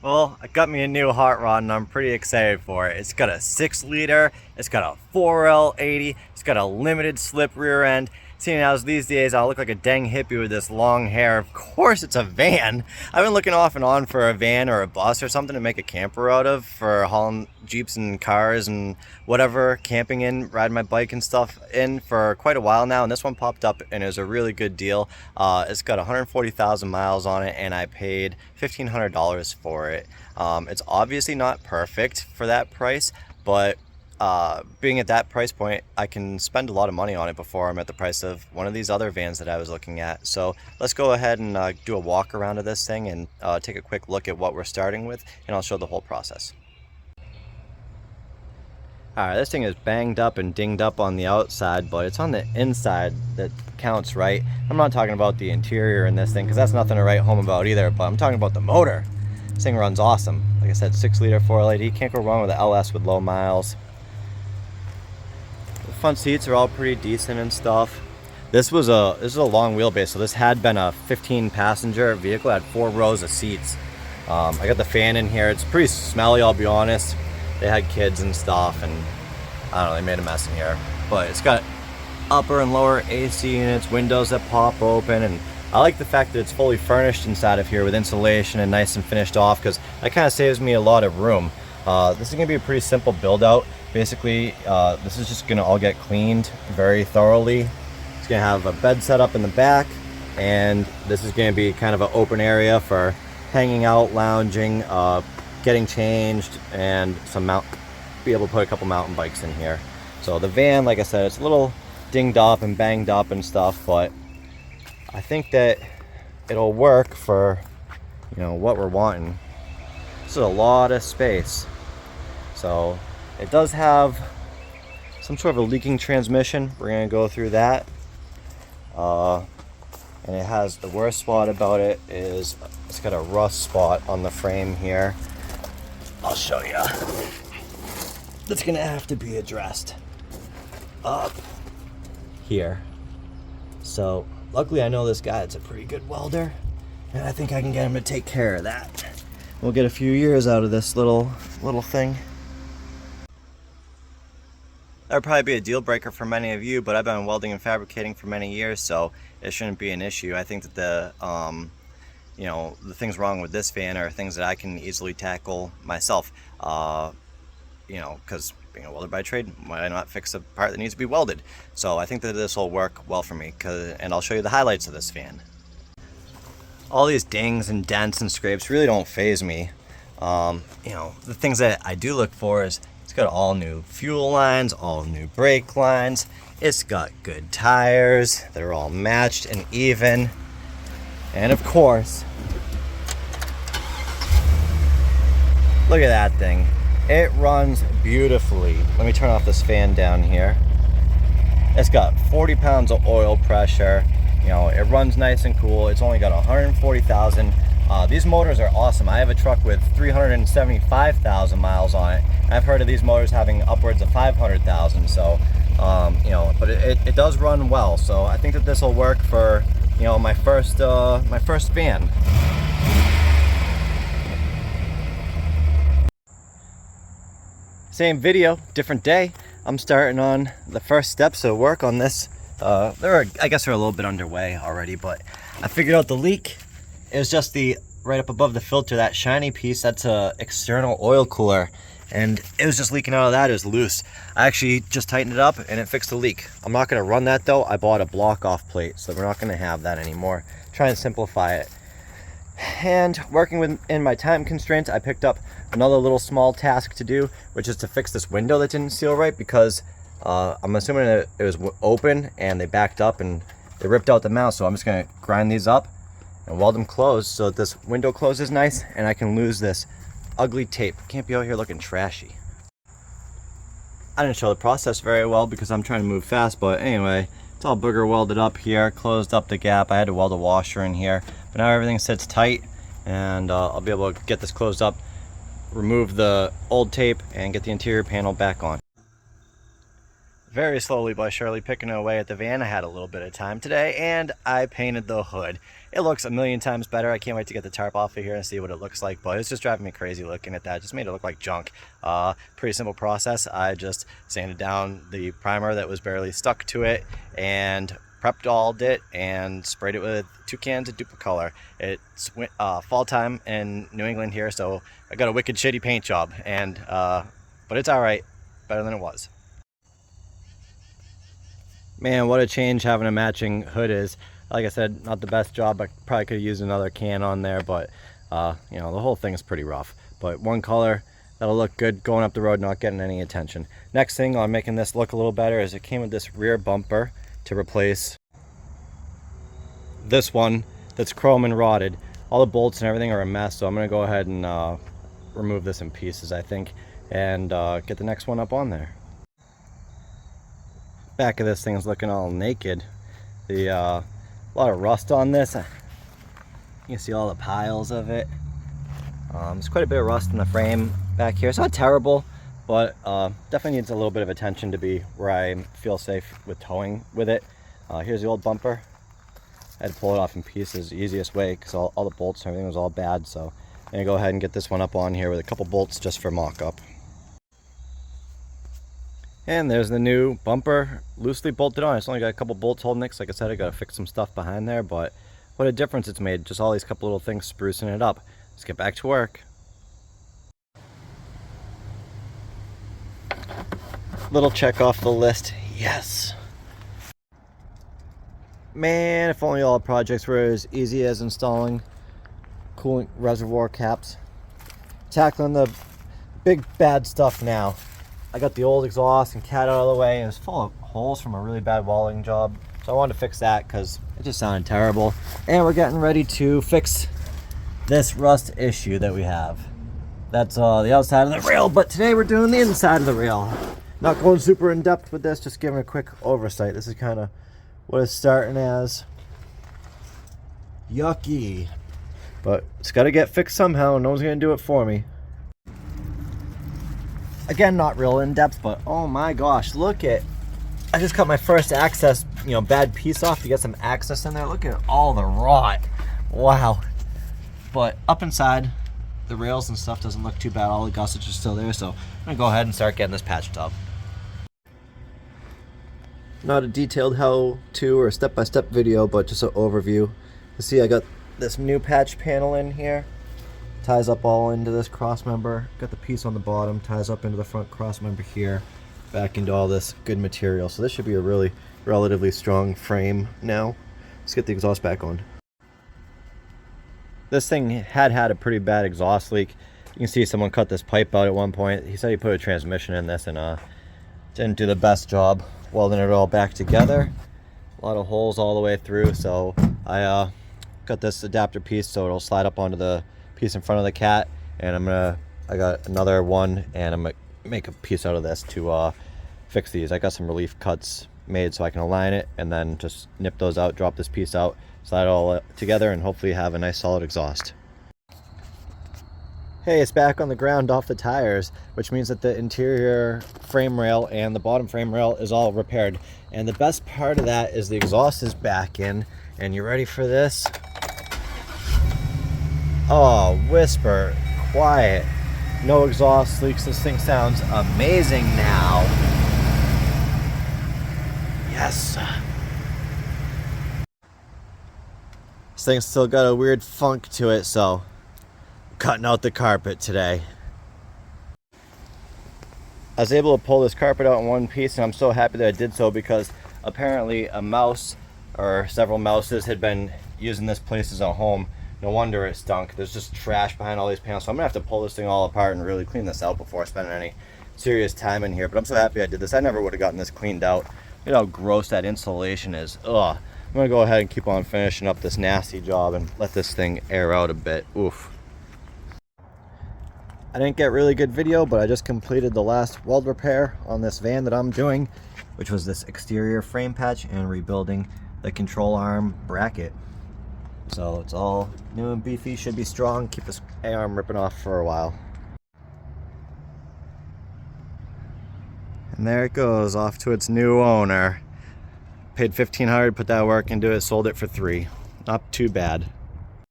Well, I got me a new hot rod and I'm pretty excited for it. It's got a 6 liter, it's got a 4L80, it's got a limited slip rear end. Seeing as these days I look like a dang hippie with this long hair, of course it's a van. I've been looking off and on for a van or a bus or something to make a camper out of for hauling Jeeps and cars and whatever, camping in, riding my bike and stuff in for quite a while now, and this one popped up and it was a really good deal. It's got 140,000 miles on it and I paid $1,500 for it. It's obviously not perfect for that price, but being at that price point, I can spend a lot of money on it before I'm at the price of one of these other vans that I was looking at. So let's go ahead and do a walk around of this thing and take a quick look at what we're starting with, and I'll show the whole process. Alright, this thing is banged up and dinged up on the outside, but it's on the inside that counts, right? I'm not talking about the interior in this thing, because that's nothing to write home about either, but I'm talking about the motor. This thing runs awesome. Like I said, 6 liter 4L80, can't go wrong with the LS with low miles. The front seats are all pretty decent and stuff. This is a long wheelbase, so this had been a 15 passenger vehicle. It had 4 rows of seats. I got the fan in here. It's pretty smelly, I'll be honest. They had kids and stuff, and I don't know, they made a mess in here. But it's got upper and lower AC units, windows that pop open, and I like the fact that it's fully furnished inside of here with insulation and nice and finished off, because that kind of saves me a lot of room. This is going to be a pretty simple build out. Basically, this is just going to all get cleaned very thoroughly. It's going to have a bed set up in the back, and this is going to be kind of an open area for hanging out, lounging, getting changed, and be able to put a couple mountain bikes in here. So the van, like I said, it's a little dinged up and banged up and stuff, but I think that it'll work for, what we're wanting. This is a lot of space. So it does have some sort of a leaking transmission. We're going to go through that. And it has, the worst spot about it is it's got a rust spot on the frame here. I'll show you. That's going to have to be addressed up here. So luckily I know this guy, it's a pretty good welder, and I think I can get him to take care of that. We'll get a few years out of this little thing. That would probably be a deal breaker for many of you, but I've been welding and fabricating for many years, so it shouldn't be an issue. I think that the things wrong with this van are things that I can easily tackle myself. Because being a welder by trade, why not fix a part that needs to be welded? So I think that this will work well for me, and I'll show you the highlights of this van. All these dings and dents and scrapes really don't faze me. The things that I do look for is it's got all new fuel lines, all new brake lines. It's got good tires. They're all matched and even. And of course, look at that thing. It runs beautifully. Let me turn off this fan down here. It's got 40 pounds of oil pressure. It runs nice and cool. It's only got 140,000. These motors are awesome. I have a truck with 375,000 miles on it. I've heard of these motors having upwards of 500,000. So, but it does run well. So I think that this will work for, my first van. Same video, different day. I'm starting on the first steps of work on this. I guess they're a little bit underway already, but I figured out the leak. It was just right up above the filter, that shiny piece, that's a external oil cooler. And it was just leaking out of that, it was loose. I actually just tightened it up and it fixed the leak. I'm not gonna run that though. I bought a block off plate, so we're not gonna have that anymore. Try and simplify it. And working within my time constraints, I picked up another little small task to do, which is to fix this window that didn't seal right, because I'm assuming that it was open and they backed up and they ripped out the mount. So I'm just gonna grind these up and weld them closed so that this window closes nice and I can lose this ugly tape. Can't be out here looking trashy. I didn't show the process very well because I'm trying to move fast, but anyway, it's all booger welded up here, closed up the gap. I had to weld a washer in here, but now everything sits tight, and I'll be able to get this closed up, remove the old tape, and get the interior panel back on. very slowly but surely picking away at the van. I had a little bit of time today and I painted the hood. It looks a million times better. I can't wait to get the tarp off of here and see what it looks like, but it's just driving me crazy looking at that. It just made it look like junk. Pretty simple process. I just sanded down the primer that was barely stuck to it and prepped it and sprayed it with 2 cans of Duplicolor. It's fall time in New England here, so I got a wicked shitty paint job, and but it's all right, better than it was. Man, what a change having a matching hood is. Like I said, not the best job. I probably could have used another can on there, but you know, the whole thing is pretty rough. But one color, that'll look good going up the road, not getting any attention. Next thing on making this look a little better is it came with this rear bumper to replace this one that's chrome and rotted. All the bolts and everything are a mess, so I'm gonna go ahead and remove this in pieces, I think, and get the next one up on there. Back of this thing is looking all naked. A lot of rust on this. You can see all the piles of it. There's quite a bit of rust in the frame back here. It's not terrible, but definitely needs a little bit of attention to be where I feel safe with towing with it. Here's the old bumper. I had to pull it off in pieces the easiest way because all the bolts and everything was all bad. So I'm gonna go ahead and get this one up on here with a couple bolts just for mock-up. And there's the new bumper loosely bolted on. It's only got a couple bolts holding it because, like I said, I gotta fix some stuff behind there, but what a difference it's made. Just all these couple little things sprucing it up. Let's get back to work. Little check off the list. Yes. Man, if only all projects were as easy as installing coolant reservoir caps. Tackling the big bad stuff now. I got the old exhaust and cat out of the way, and it's full of holes from a really bad welding job. So I wanted to fix that because it just sounded terrible. And we're getting ready to fix this rust issue that we have. That's the outside of the rail, but today we're doing the inside of the rail. Not going super in depth with this, just giving a quick oversight. This is kind of what it's starting as. Yucky. But it's got to get fixed somehow, and no one's going to do it for me. Again, not real in depth, but oh my gosh, look at, I just cut my first access, bad piece off to get some access in there. Look at all the rot. Wow. But up inside, the rails and stuff doesn't look too bad. All the gussets are still there, so I'm gonna go ahead and start getting this patched up. Not a detailed how-to or step-by-step video, but just an overview. You see, I got this new patch panel in here. Ties up all into this cross member. Got the piece on the bottom, ties up into the front cross member here, back into all this good material. So this should be a really relatively strong frame now. Let's get the exhaust back on. This thing had a pretty bad exhaust leak. You can see someone cut this pipe out at one point. He said he put a transmission in this and didn't do the best job welding it all back together. A lot of holes all the way through, so I got this adapter piece so it'll slide up onto the piece in front of the cat, and I got another one, and I'm gonna make a piece out of this to fix these. I got some relief cuts made so I can align it and then just nip those out, drop this piece out, slide it all together, and hopefully have a nice solid exhaust. Hey, it's back on the ground off the tires, which means that the interior frame rail and the bottom frame rail is all repaired. And the best part of that is the exhaust is back in, and you ready for this? Oh, whisper, quiet, no exhaust leaks. This thing sounds amazing now. Yes. This thing's still got a weird funk to it, so I'm cutting out the carpet today. I was able to pull this carpet out in one piece, and I'm so happy that I did so because apparently a mouse or several mouses had been using this place as a home. No wonder it stunk. There's just trash behind all these panels. So I'm gonna have to pull this thing all apart and really clean this out before spending any serious time in here. But I'm so happy I did this. I never would have gotten this cleaned out. Look at how gross that insulation is. Ugh. I'm gonna go ahead and keep on finishing up this nasty job and let this thing air out a bit. Oof. I didn't get really good video, but I just completed the last weld repair on this van that I'm doing, which was this exterior frame patch and rebuilding the control arm bracket. So it's all new and beefy, should be strong, keep this arm ripping off for a while. And there it goes, off to its new owner. Paid $1,500, put that work into it, sold it for $3. Not too bad.